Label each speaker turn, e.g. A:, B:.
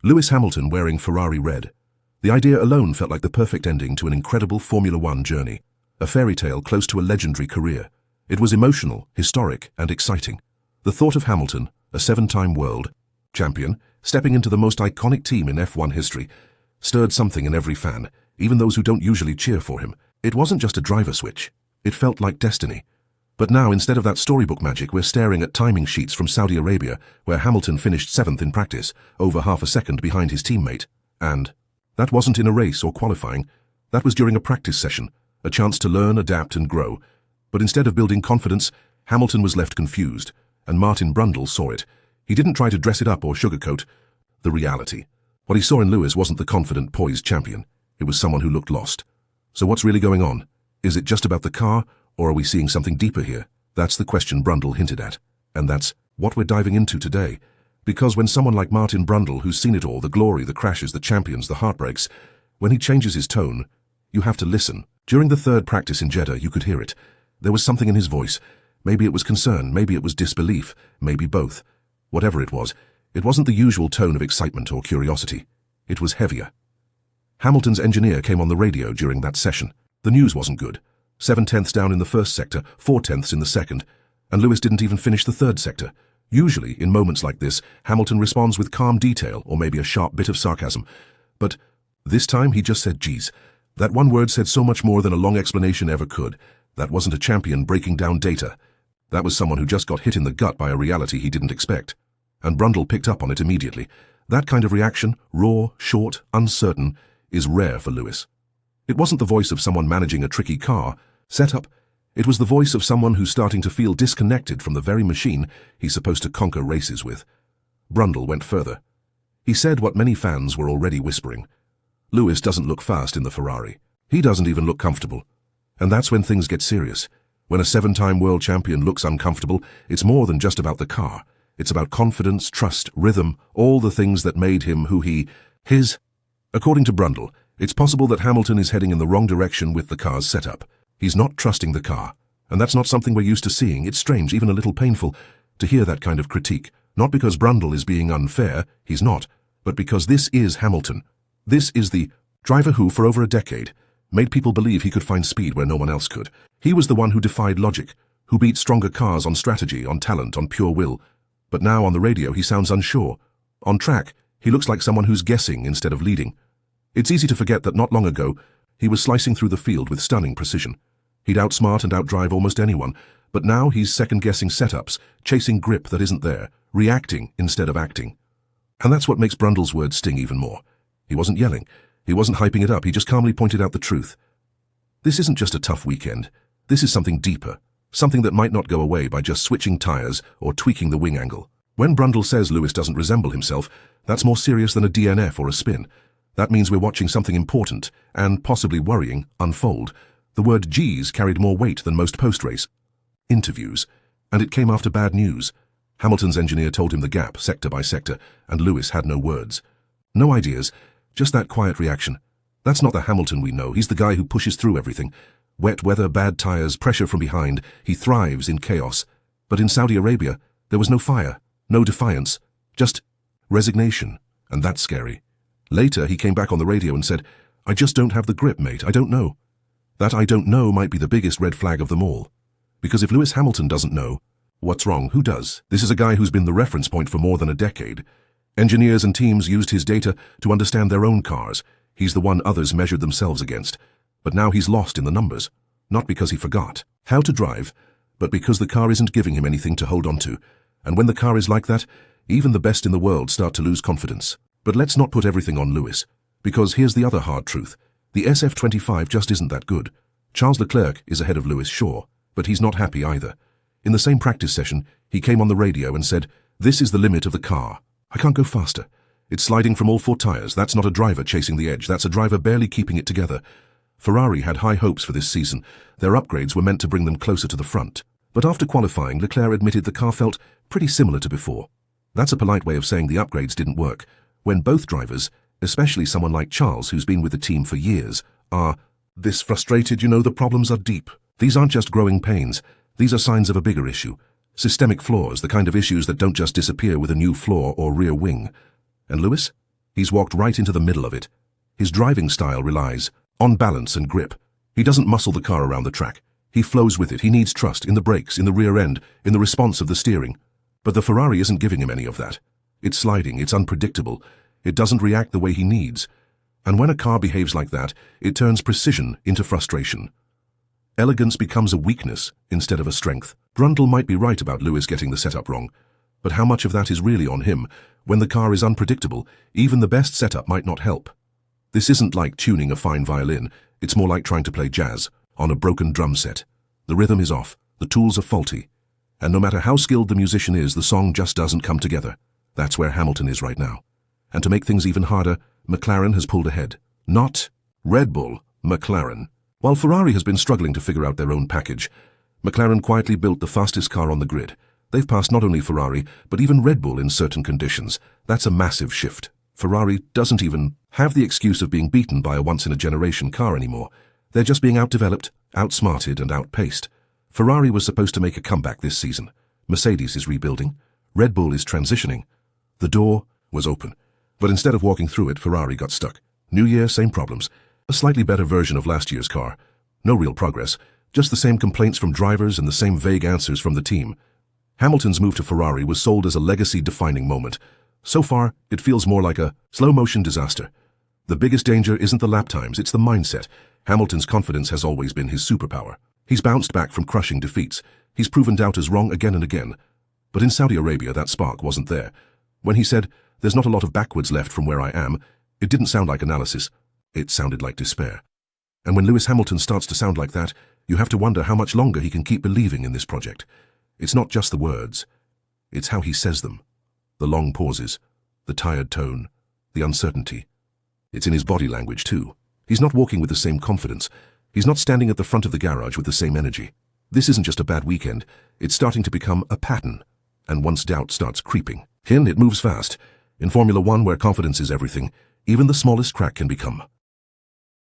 A: Lewis Hamilton wearing Ferrari red. The idea alone felt like the perfect ending to an incredible Formula One journey, a fairy tale close to a legendary career. It was emotional, historic, and exciting. The thought of Hamilton, a 7-time world champion, stepping into the most iconic team in F1 history, stirred something in every fan, even those who don't usually cheer for him. It wasn't just a driver switch. It felt like destiny. But now, instead of that storybook magic, we're staring at timing sheets from Saudi Arabia, where Hamilton finished 7th in practice, over half a second behind his teammate. And that wasn't in a race or qualifying. That was during a practice session, a chance to learn, adapt, and grow. But instead of building confidence, Hamilton was left confused, and Martin Brundle saw it. He didn't try to dress it up or sugarcoat the reality. What he saw in Lewis wasn't the confident, poised champion. It was someone who looked lost. So what's really going on? Is it just about the car, or are we seeing something deeper here? That's the question Brundle hinted at. And that's what we're diving into today. Because when someone like Martin Brundle, who's seen it all, the glory, the crashes, the champions, the heartbreaks, when he changes his tone, you have to listen. During the 3rd practice in Jeddah, you could hear it. There was something in his voice. Maybe it was concern, maybe it was disbelief, maybe both. Whatever it wasn't the usual tone of excitement or curiosity. It was heavier. Hamilton's engineer came on the radio during that session. The news wasn't good. 7/10 down in the 1st sector, 4/10 in the 2nd, and Lewis didn't even finish the 3rd sector. Usually, in moments like this, Hamilton responds with calm detail or maybe a sharp bit of sarcasm. But this time he just said, geez. That one word said so much more than a long explanation ever could. That wasn't a champion breaking down data. That was someone who just got hit in the gut by a reality he didn't expect. And Brundle picked up on it immediately. That kind of reaction, raw, short, uncertain, is rare for Lewis. It wasn't the voice of someone managing a tricky car setup. It was the voice of someone who's starting to feel disconnected from the very machine he's supposed to conquer races with. Brundle went further. He said what many fans were already whispering. Lewis doesn't look fast in the Ferrari. He doesn't even look comfortable. And that's when things get serious. When a 7-time world champion looks uncomfortable, it's more than just about the car. It's about confidence, trust, rhythm, all the things that made him who his. According to Brundle, it's possible that Hamilton is heading in the wrong direction with the car's setup. He's not trusting the car. And that's not something we're used to seeing. It's strange, even a little painful, to hear that kind of critique. Not because Brundle is being unfair, he's not, but because this is Hamilton. This is the driver who, for over a decade, made people believe he could find speed where no one else could. He was the one who defied logic, who beat stronger cars on strategy, on talent, on pure will. But now on the radio he sounds unsure. On track, he looks like someone who's guessing instead of leading. It's easy to forget that not long ago, he was slicing through the field with stunning precision. He'd outsmart and outdrive almost anyone, but now he's second-guessing setups, chasing grip that isn't there, reacting instead of acting. And that's what makes Brundle's words sting even more. He wasn't yelling. He wasn't hyping it up. He just calmly pointed out the truth. This isn't just a tough weekend. This is something deeper, something that might not go away by just switching tires or tweaking the wing angle. When Brundle says Lewis doesn't resemble himself, that's more serious than a DNF or a spin. That means we're watching something important, and possibly worrying, unfold. The word G's carried more weight than most post-race interviews, and it came after bad news. Hamilton's engineer told him the gap, sector by sector, and Lewis had no words. No ideas, just that quiet reaction. That's not the Hamilton we know. He's the guy who pushes through everything. Wet weather, bad tires, pressure from behind. He thrives in chaos. But in Saudi Arabia, there was no fire, no defiance, just resignation, and that's scary. Later, he came back on the radio and said, "I just don't have the grip, mate. I don't know." That "I don't know" might be the biggest red flag of them all. Because if Lewis Hamilton doesn't know, what's wrong? Who does? This is a guy who's been the reference point for more than a decade. Engineers and teams used his data to understand their own cars. He's the one others measured themselves against. But now he's lost in the numbers. Not because he forgot how to drive, but because the car isn't giving him anything to hold on to. And when the car is like that, even the best in the world start to lose confidence. But let's not put everything on Lewis. Because here's the other hard truth. The SF25 just isn't that good. Charles Leclerc is ahead of Lewis, sure, but he's not happy either. In the same practice session, he came on the radio and said, "This is the limit of the car. I can't go faster. It's sliding from all four tires. That's not a driver chasing the edge. That's a driver barely keeping it together." Ferrari had high hopes for this season. Their upgrades were meant to bring them closer to the front. But after qualifying, Leclerc admitted the car felt pretty similar to before. That's a polite way of saying the upgrades didn't work. When both drivers, especially someone like Charles, who's been with the team for years, are this frustrated, the problems are deep. These aren't just growing pains. These are signs of a bigger issue. Systemic flaws, the kind of issues that don't just disappear with a new floor or rear wing. And Lewis? He's walked right into the middle of it. His driving style relies on balance and grip. He doesn't muscle the car around the track. He flows with it. He needs trust in the brakes, in the rear end, in the response of the steering. But the Ferrari isn't giving him any of that. It's sliding, it's unpredictable. It doesn't react the way he needs. And when a car behaves like that, it turns precision into frustration. Elegance becomes a weakness instead of a strength. Brundle might be right about Lewis getting the setup wrong, but how much of that is really on him? When the car is unpredictable, even the best setup might not help. This isn't like tuning a fine violin, it's more like trying to play jazz on a broken drum set. The rhythm is off, the tools are faulty, and no matter how skilled the musician is, the song just doesn't come together. That's where Hamilton is right now. And to make things even harder, McLaren has pulled ahead. Not Red Bull, McLaren. While Ferrari has been struggling to figure out their own package, McLaren quietly built the fastest car on the grid. They've passed not only Ferrari, but even Red Bull in certain conditions. That's a massive shift. Ferrari doesn't even have the excuse of being beaten by a once-in-a-generation car anymore. They're just being outdeveloped, outsmarted, and outpaced. Ferrari was supposed to make a comeback this season. Mercedes is rebuilding. Red Bull is transitioning. The door was open, but instead of walking through it, Ferrari got stuck. New year, same problems. A slightly better version of last year's car. No real progress, just the same complaints from drivers and the same vague answers from the team. Hamilton's move to Ferrari was sold as a legacy-defining moment. So far, it feels more like a slow-motion disaster. The biggest danger isn't the lap times, it's the mindset. Hamilton's confidence has always been his superpower. He's bounced back from crushing defeats. He's proven doubters wrong again and again. But in Saudi Arabia, that spark wasn't there. When he said, "There's not a lot of backwards left from where I am," it didn't sound like analysis. It sounded like despair. And when Lewis Hamilton starts to sound like that, you have to wonder how much longer he can keep believing in this project. It's not just the words. It's how he says them. The long pauses, the tired tone, the uncertainty. It's in his body language too. He's not walking with the same confidence. He's not standing at the front of the garage with the same energy. This isn't just a bad weekend. It's starting to become a pattern. And once doubt starts creeping in, it moves fast. In Formula One, where confidence is everything, even the smallest crack can become